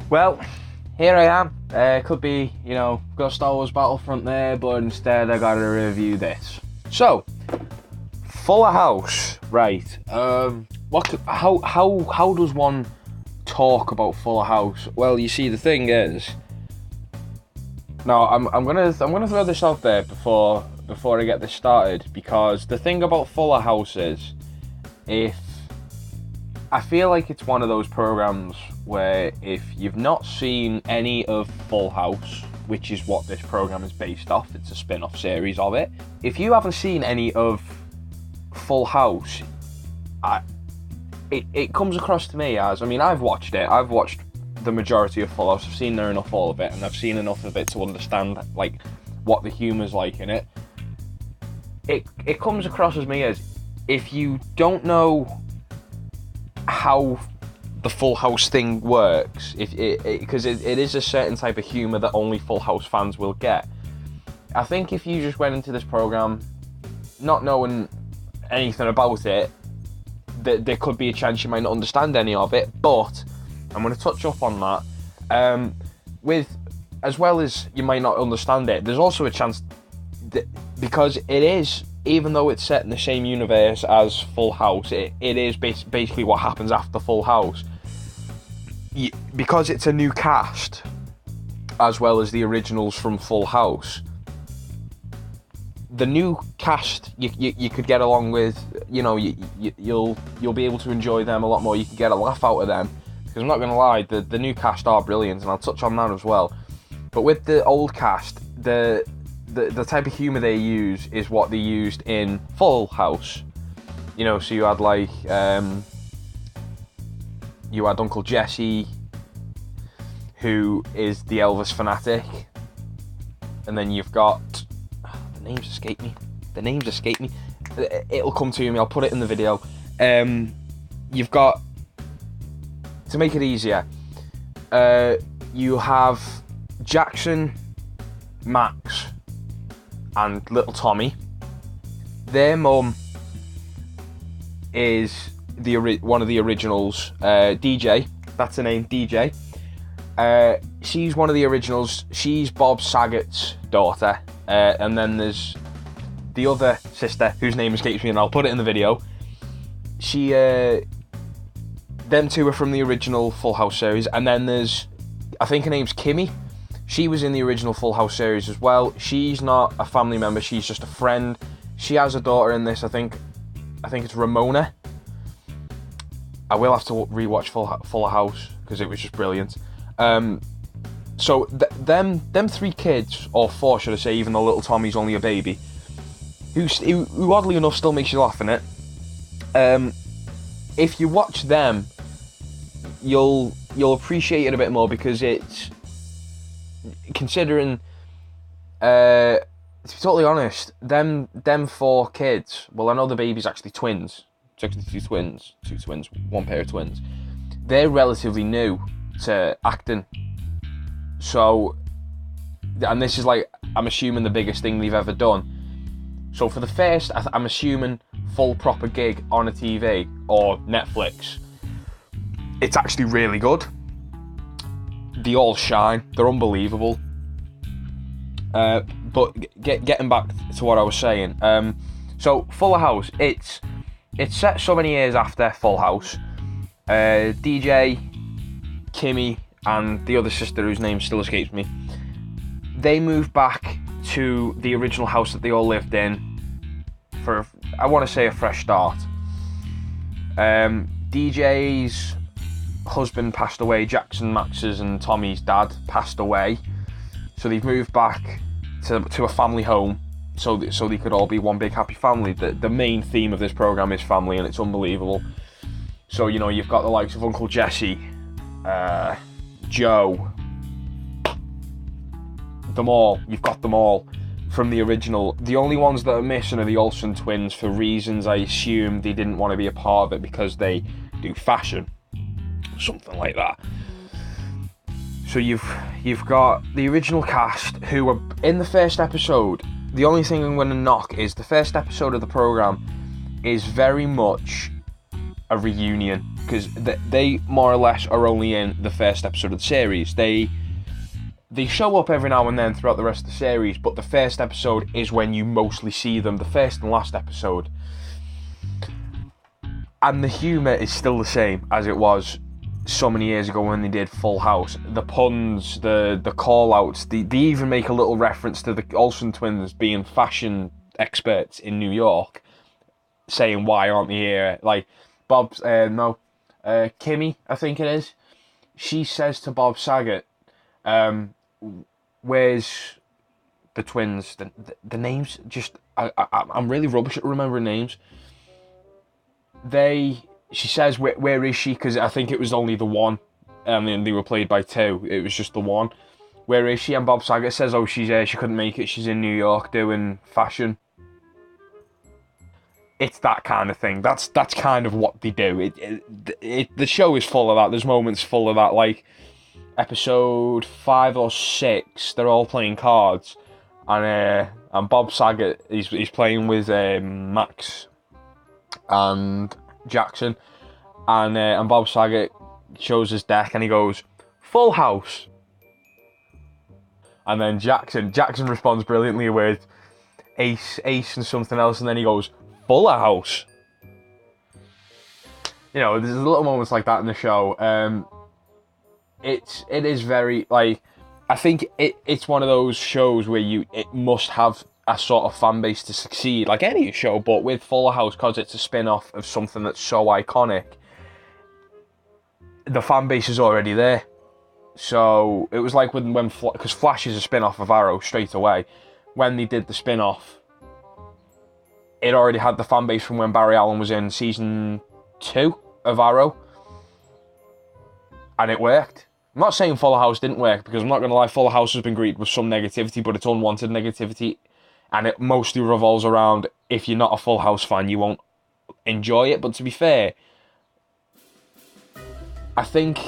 Well, here I am. Could be, got Star Wars Battlefront there, but instead I gotta review this. So, Fuller House, right? How does one talk about Fuller House? Well, you see, the thing is, now I'm gonna throw this out there before I get this started, because the thing about Fuller House is, if I feel like it's one of those programs where if you've not seen any of Full House, which is what this program is based off, it's a spin-off series of it. If you haven't seen any of Full House, it comes across to me as, I've watched the majority of Full House. I've seen near enough all of it, and I've seen enough of it to understand like what the humour's like in it. It comes across as me as, if you don't know how the Full House thing works, because it is a certain type of humour that only Full House fans will get. I think if you just went into this programme not knowing anything about it, there could be a chance you might not understand any of it, but I'm going to touch up on that. As well as you might not understand it, there's also a chance that, because it is, even though it's set in the same universe as Full House, it is basically what happens after Full House. Because it's a new cast, as well as the originals from Full House, the new cast you could get along with. You'll be able to enjoy them a lot more. You can get a laugh out of them, because I'm not going to lie, the new cast are brilliant, and I'll touch on that as well. But with the old cast, the type of humour they use is what they used in Full House. So you had you had Uncle Jesse, who is the Elvis fanatic, and then you've got the names escape me. It'll come to me. I'll put it in the video. You've got, to make it easier, you have Jackson, Max, and little Tommy. Their mum is one of the originals, DJ. That's her name, DJ. She's one of the originals. She's Bob Saget's daughter. And then there's the other sister, whose name escapes me, and I'll put it in the video. Them two are from the original Full House series. And then there's, I think her name's Kimmy. She was in the original Full House series as well. She's not a family member, she's just a friend. She has a daughter in this, I think it's Ramona. I will have to rewatch Full House, because it was just brilliant. So them three kids, or four should I say, even though little Tommy's only a baby, who oddly enough still makes you laugh in it. If you watch them, you'll appreciate it a bit more, because it's, considering, to be totally honest, them four kids, well, I know the baby's actually twins. It's actually two twins, one pair of twins. They're relatively new to acting. So, and this is like, I'm assuming the biggest thing they've ever done. So for the first, I'm assuming, full proper gig on a TV or Netflix, it's actually really good. They all shine. They're unbelievable. But getting back to what I was saying. So Fuller House, it's set so many years after Full House. DJ, Kimmy, and the other sister, whose name still escapes me, they moved back to the original house that they all lived in for, I want to say, a fresh start. DJ's husband passed away. Jackson, Max's, and Tommy's dad passed away, so they've moved back to a family home, so they could all be one big happy family. The main theme of this program is family, and it's unbelievable. So you've got the likes of Uncle Jesse, Joe, them all. You've got them all from the original. The only ones that are missing are the Olsen twins, for reasons I assume they didn't want to be a part of it because they do fashion, something like that. So you've got the original cast who were in the first episode. The only thing I'm going to knock is the first episode of the program is very much a reunion. because they more or less are only in the first episode of the series. They show up every now and then throughout the rest of the series, but the first episode is when you mostly see them, the first and last episode. And the humour is still the same as it was so many years ago when they did Full House. The puns, the call-outs, they even make a little reference to the Olsen twins being fashion experts in New York, saying, why aren't they here? Like, Kimmy, I think it is, she says to Bob Saget, where's the twins? The names, just, I'm really rubbish at remembering names. She says, where is she? Because I think it was only the one, and they were played by two. It was just the one. Where is she? And Bob Saget says, oh, she couldn't make it. She's in New York doing fashion. It's that kind of thing. That's kind of what they do. The show is full of that. There's moments full of that. Like, episode 5 or 6, they're all playing cards. And Bob Saget, he's playing with Max and Jackson, and Bob Saget shows his deck and he goes, Full House. And then Jackson responds brilliantly with ace and something else, and then he goes, Full House. You know, there's little moments like that in the show. It is very, like, I think it's one of those shows where it must have a sort of fan base to succeed, like any show, but with Full House, because it's a spin-off of something that's so iconic, the fan base is already there. So it was like because Flash is a spin-off of Arrow straight away. When they did the spin-off, it already had the fan base from when Barry Allen was in season 2 of Arrow, and it worked. I'm not saying Full House didn't work, because I'm not going to lie, Full House has been greeted with some negativity, but it's unwanted negativity. And it mostly revolves around, if you're not a Full House fan, you won't enjoy it. But to be fair, I think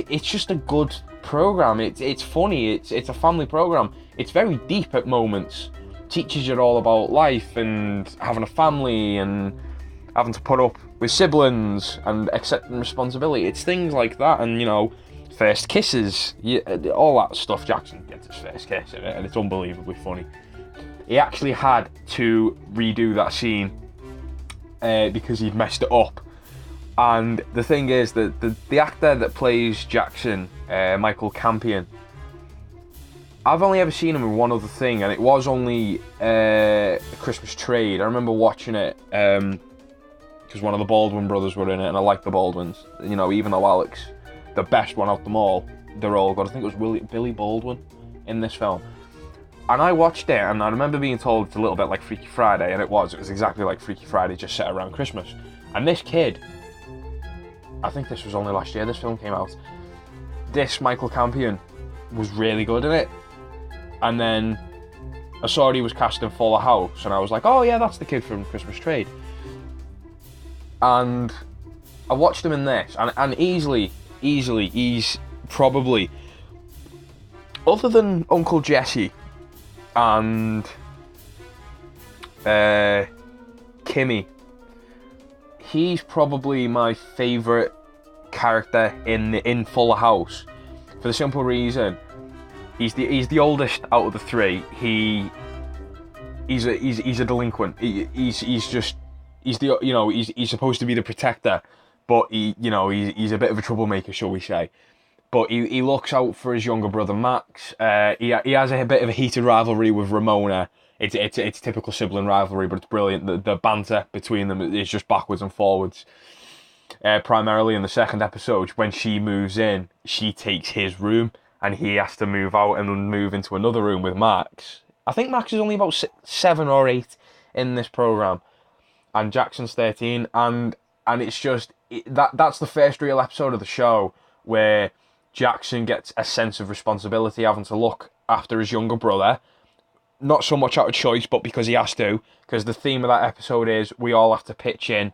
it's just a good programme. It's funny. It's a family programme. It's very deep at moments. Teaches you all about life and having a family and having to put up with siblings and accepting responsibility. It's things like that, and, you know, first kisses, all that stuff. Jackson gets his first kiss in it, and it's unbelievably funny. He actually had to redo that scene because he'd messed it up. And the thing is that the actor that plays Jackson, Michael Campion, I've only ever seen him in one other thing, and it was only a Christmas Trade. I remember watching it because one of the Baldwin brothers were in it, and I like the Baldwins. You know, even though Alex, the best one out of them all, they're all good. I think it was Billy Baldwin in this film. And I watched it, and I remember being told it's a little bit like Freaky Friday, and it was exactly like Freaky Friday, just set around Christmas. And this kid, I think this was only last year this film came out, this Michael Campion was really good in it. And then I saw he was cast in Full House, and I was like, oh yeah, that's the kid from Christmas Trade. And I watched him in this, and easily, he's probably, other than Uncle Jesse and Kimmy, he's probably my favourite character in Full House, for the simple reason he's the oldest out of the three. He's a delinquent. He's supposed to be the protector, but he's a bit of a troublemaker, shall we say. But he looks out for his younger brother Max. He has a bit of a heated rivalry with Ramona. It's typical sibling rivalry, but it's brilliant. The banter between them is just backwards and forwards. Primarily in the second episode, when she moves in, she takes his room, and he has to move out and move into another room with Max. I think Max is only about 7 or 8 in this program, and Jackson's 13, and it's just that's the first real episode of the show where Jackson gets a sense of responsibility, having to look after his younger brother, not so much out of choice, but because he has to, because the theme of that episode is we all have to pitch in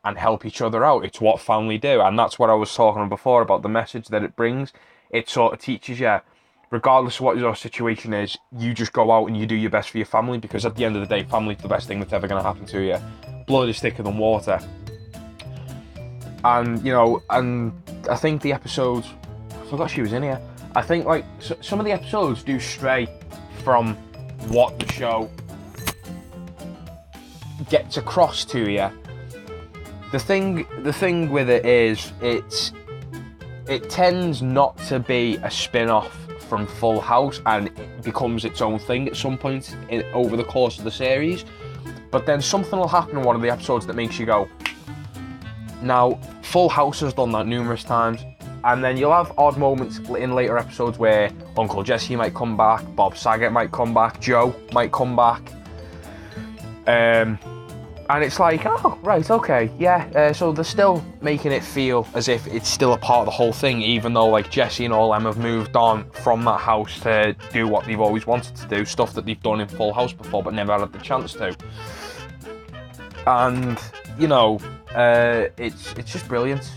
and help each other out. It's what family do, and that's what I was talking before about the message that it brings. It sort of teaches you, regardless of what your situation is, you just go out and you do your best for your family, because at the end of the day, family's the best thing that's ever going to happen to you. Blood is thicker than water. And, you know, and I think the episodes, I forgot she was in here. I think, like, some of the episodes do stray from what the show gets across to you. The thing with it is, it tends not to be a spin-off from Full House, and it becomes its own thing at some point over the course of the series. But then something will happen in one of the episodes that makes you go. Now, Full House has done that numerous times, and then you'll have odd moments in later episodes where Uncle Jesse might come back, Bob Saget might come back, Joe might come back, and it's like, oh, right, okay, yeah, so they're still making it feel as if it's still a part of the whole thing, even though, like, Jesse and all them have moved on from that house to do what they've always wanted to do, stuff that they've done in Full House before but never had the chance to. And, you know, it's just brilliant.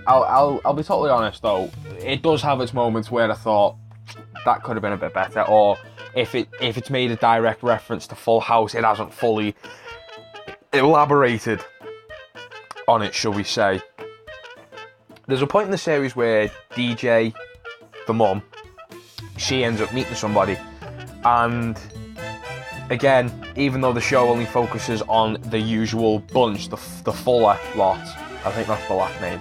I'll be totally honest though, it does have its moments where I thought that could have been a bit better, or if it's made a direct reference to Full House, it hasn't fully elaborated on it, shall we say. There's a point in the series where DJ, the mum, she ends up meeting somebody, and again, even though the show only focuses on the usual bunch, the Fuller lot, I think that's the last name,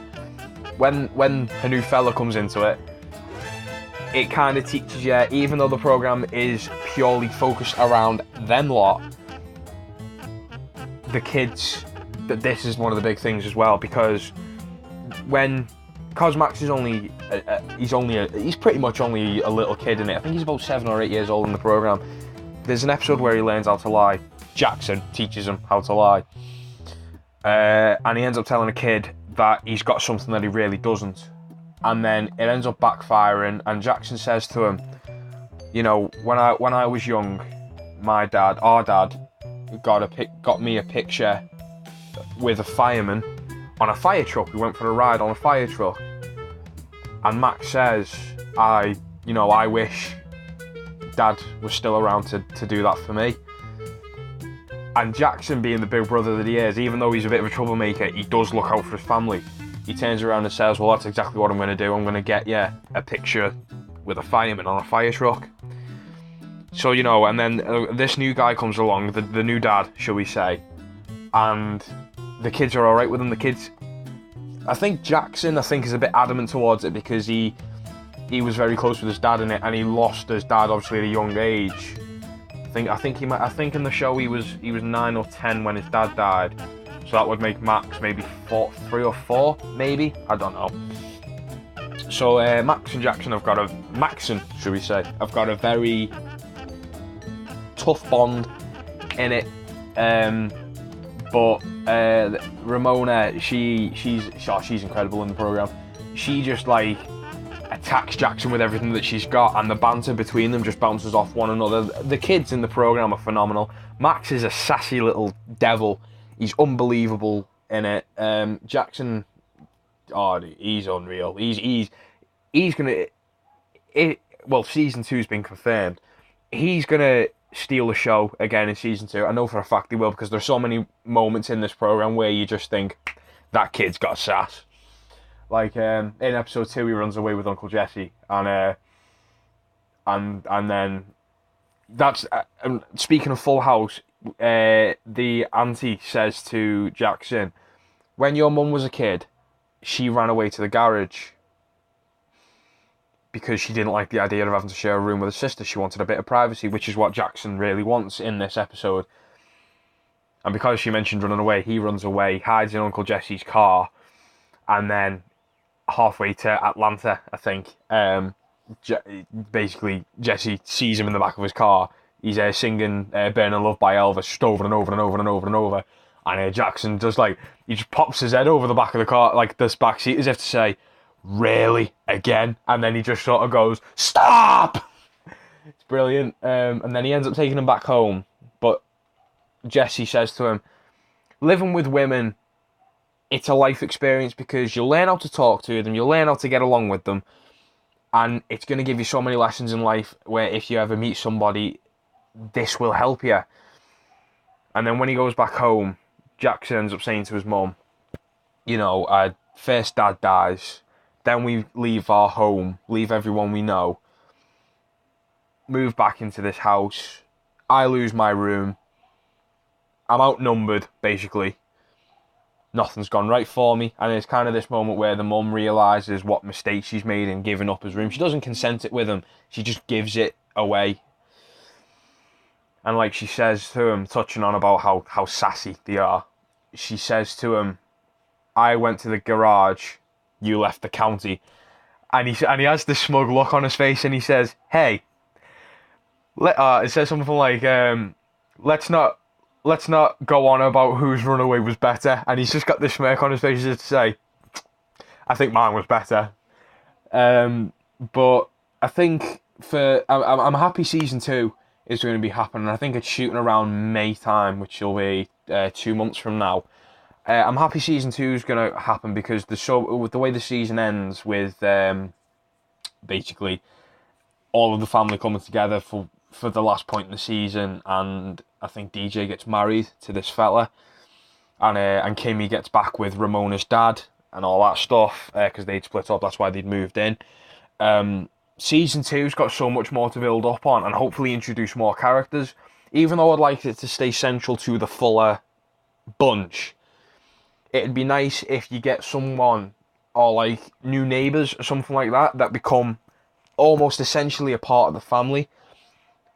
when a new fella comes into it, it kind of teaches you, even though the program is purely focused around them lot, the kids, that this is one of the big things as well, because Max is only, he's pretty much only a little kid in it. I think he's about 7 or 8 years old in the program. There's an episode where he learns how to lie. Jackson teaches him how to lie. And he ends up telling a kid that he's got something that he really doesn't. And then it ends up backfiring, and Jackson says to him, you know, when I was young, our dad, got me a picture with a fireman on a fire truck. We went for a ride on a fire truck. And Max says, I wish Dad was still around to do that for me. And Jackson, being the big brother that he is, even though he's a bit of a troublemaker, he does look out for his family. He turns around and says, well, that's exactly what I'm going to do. I'm going to get you a picture with a fireman on a fire truck. So, you know, and then this new guy comes along, the new dad, shall we say, and the kids are alright with him. The kids, I think Jackson, is a bit adamant towards it because he was very close with his dad in it, and he lost his dad obviously at a young age. I think in the show he was 9 or 10 when his dad died, so that would make Max maybe 3 or 4, maybe, I don't know. So Max and Jackson have got a very tough bond in it. But Ramona, she's incredible in the program. She just like attacks Jackson with everything that she's got, and the banter between them just bounces off one another. The kids in the program are phenomenal. Max is a sassy little devil. He's unbelievable in it. Jackson, he's unreal. He's gonna. Well, season 2's been confirmed. He's gonna steal the show again in season 2. I know for a fact he will, because there's so many moments in this program where you just think that kid's got sass. Like in episode 2, he runs away with Uncle Jesse, and then that's speaking of Full House. The auntie says to Jackson, when your mum was a kid, she ran away to the garage because she didn't like the idea of having to share a room with her sister. She wanted a bit of privacy, which is what Jackson really wants in this episode. And because she mentioned running away, he runs away, hides in Uncle Jesse's car, and then halfway to Atlanta, I think, basically Jesse sees him in the back of his car. He's singing Burning Love by Elvis just over and over and over and over and over. And Jackson does he just pops his head over the back of the car, like this back seat, as if to say, really? Again? And then he just sort of goes, stop! It's brilliant. And then he ends up taking him back home. But Jesse says to him, living with women, it's a life experience because you'll learn how to talk to them, you'll learn how to get along with them, and it's going to give you so many lessons in life where if you ever meet somebody, this will help you. And then when he goes back home, Jackson ends up saying to his mum, first dad dies, then we leave our home, leave everyone we know, move back into this house, I lose my room, I'm outnumbered, basically. Nothing's gone right for me, and it's kind of this moment where the mum realises what mistake she's made in giving up his room. She doesn't consent it with him, she just gives it away. And like she says to him, touching on about how sassy they are, she says to him, I went to the garage, you left the county. And he has this smug look on his face, and he says, hey, it says something like, let's not go on about whose runaway was better. And he's just got this smirk on his face as to say, I think mine was better. But I think I'm happy season 2 is going to be happening. I think it's shooting around May time, which will be 2 months from now. I'm happy season 2 is going to happen because with the way the season ends with basically all of the family coming together for the last point in the season, and I think DJ gets married to this fella, and Kimmy gets back with Ramona's dad and all that stuff because they'd split up. That's why they'd moved in. Season 2's got so much more to build up on and hopefully introduce more characters. Even though I'd like it to stay central to the Fuller bunch, it'd be nice if you get someone or like new neighbours or something like that become almost essentially a part of the family.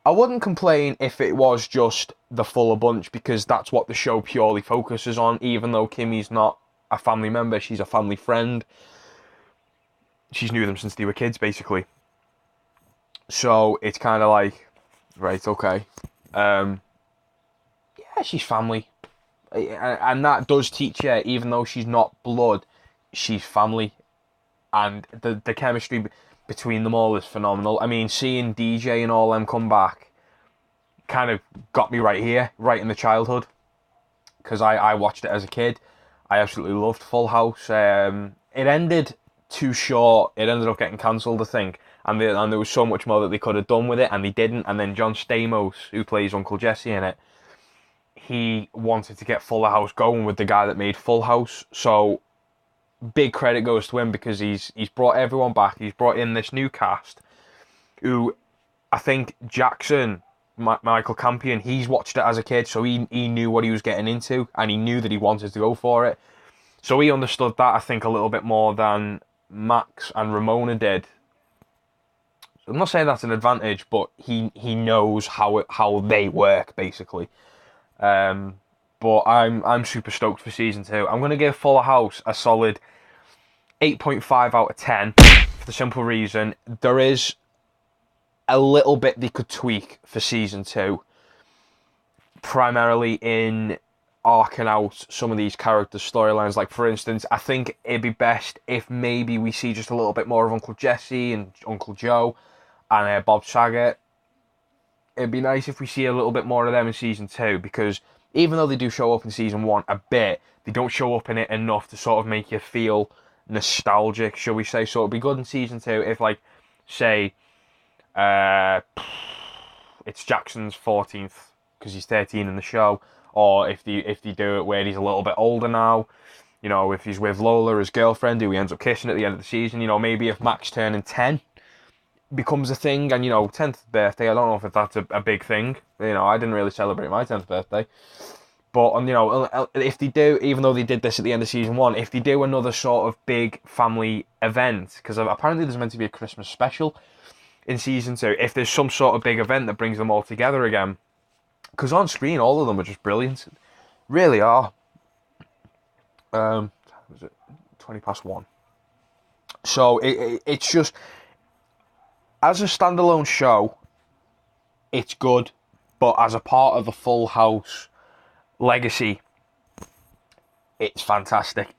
I wouldn't complain if it was just the Fuller bunch because that's what the show purely focuses on, even though Kimmy's not a family member, she's a family friend. She's knew them since they were kids, basically. So it's kind of like, right, okay. Yeah, she's family. And that does teach you, even though she's not blood, she's family. And the chemistry between them all is phenomenal. I mean, seeing DJ and all them come back kind of got me right here, right in the childhood. Because I watched it as a kid. I absolutely loved Full House. It ended too short. It ended up getting cancelled, I think. And there was so much more that they could have done with it, and they didn't. And then John Stamos, who plays Uncle Jesse in it, he wanted to get Fuller House going with the guy that made Full House. So big credit goes to him because he's brought everyone back. He's brought in this new cast who I think Jackson, Michael Campion, he's watched it as a kid, so he knew what he was getting into and he knew that he wanted to go for it. So he understood that, I think, a little bit more than Max and Ramona did. I'm not saying that's an advantage, but he knows how they work, basically. But I'm super stoked for season 2. I'm going to give Fuller House a solid 8.5 out of 10 for the simple reason there is a little bit they could tweak for season 2, primarily in arcing out some of these characters' storylines. Like, for instance, I think it'd be best if maybe we see just a little bit more of Uncle Jesse and Uncle Joe and Bob Saget. It'd be nice if we see a little bit more of them in season 2, because even though they do show up in season 1 a bit, they don't show up in it enough to sort of make you feel nostalgic, shall we say. So it'd be good in season 2 if, like, say, it's Jackson's 14th, because he's 13 in the show, or if they do it where he's a little bit older now, you know, if he's with Lola, his girlfriend, who he ends up kissing at the end of the season, you know, maybe if Max turning 10 becomes a thing, and, you know, 10th birthday, I don't know if that's a big thing, you know, I didn't really celebrate my 10th birthday, but, you know, if they do, even though they did this at the end of season 1, if they do another sort of big family event, because apparently there's meant to be a Christmas special in season 2, if there's some sort of big event that brings them all together again, because on screen all of them are just brilliant, really are. Was it 1:20? So it's just, as a standalone show, it's good, but as a part of the Full House legacy, it's fantastic.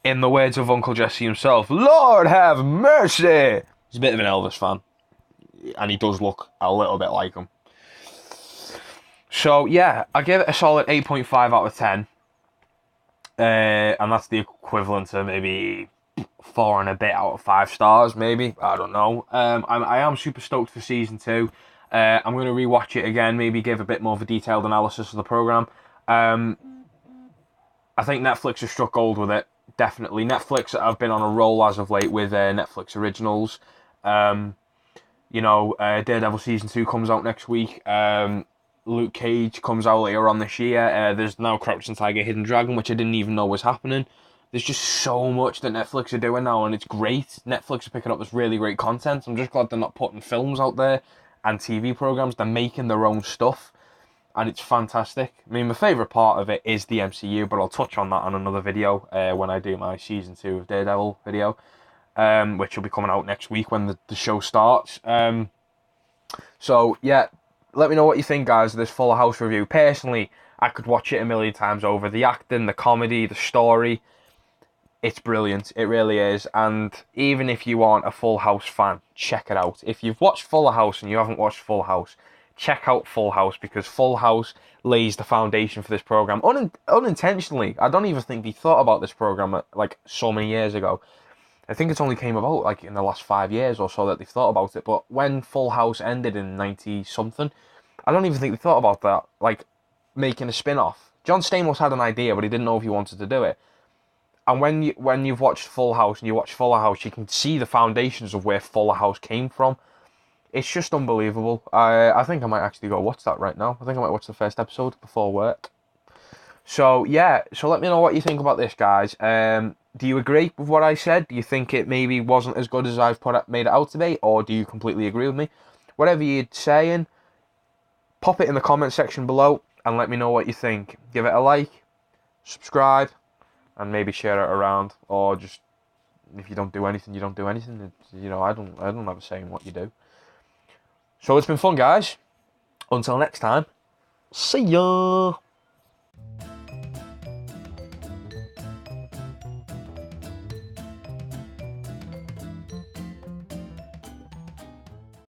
In the words of Uncle Jesse himself, Lord have mercy! He's a bit of an Elvis fan, and he does look a little bit like him. So yeah, I give it a solid 8.5 out of 10. And that's the equivalent to maybe 4 and a bit out of 5 stars, maybe. I don't know. I am super stoked for season 2. I'm going to rewatch it again, maybe give a bit more of a detailed analysis of the programme. I think Netflix has struck gold with it. definitely. Netflix have been on a roll as of late with Netflix originals. Daredevil Season 2 comes out next week. Luke Cage comes out later on this year. There's now Crouching Tiger, Hidden Dragon, which I didn't even know was happening. There's just so much that Netflix are doing now, and it's great. Netflix are picking up this really great content. I'm just glad they're not putting films out there and TV programs. They're making their own stuff, and it's fantastic. I mean, my favourite part of it is the MCU, but I'll touch on that on another video when I do my Season 2 of Daredevil video, which will be coming out next week when the show starts. So, yeah, let me know what you think, guys, of this Full House review. Personally, I could watch it a million times over. The acting, the comedy, the story, it's brilliant. It really is. And even if you aren't a Full House fan, check it out. If you've watched Full House and you haven't watched Full House, check out Full House, because Full House lays the foundation for this program unintentionally. I don't even think they thought about this program like so many years ago. I think it's only came about like in the last 5 years or so that they've thought about it. But when Full House ended in 90 something, I don't even think they thought about that, like making a spin-off. John Stamos had an idea, but he didn't know if he wanted to do it. And when you've watched Full House and you watch Fuller House, you can see the foundations of where Fuller House came from. It's just unbelievable. I think I might actually go watch that right now. I think I might watch the first episode before work. So, yeah. So let me know what you think about this, guys. Do you agree with what I said? Do you think it maybe wasn't as good as I've made it out to be? Or do you completely agree with me? Whatever you're saying, pop it in the comment section below and let me know what you think. Give it a like, subscribe, and maybe share it around. Or just, if you don't do anything, you don't do anything. I don't have a say in what you do. So it's been fun, guys. Until next time, see ya!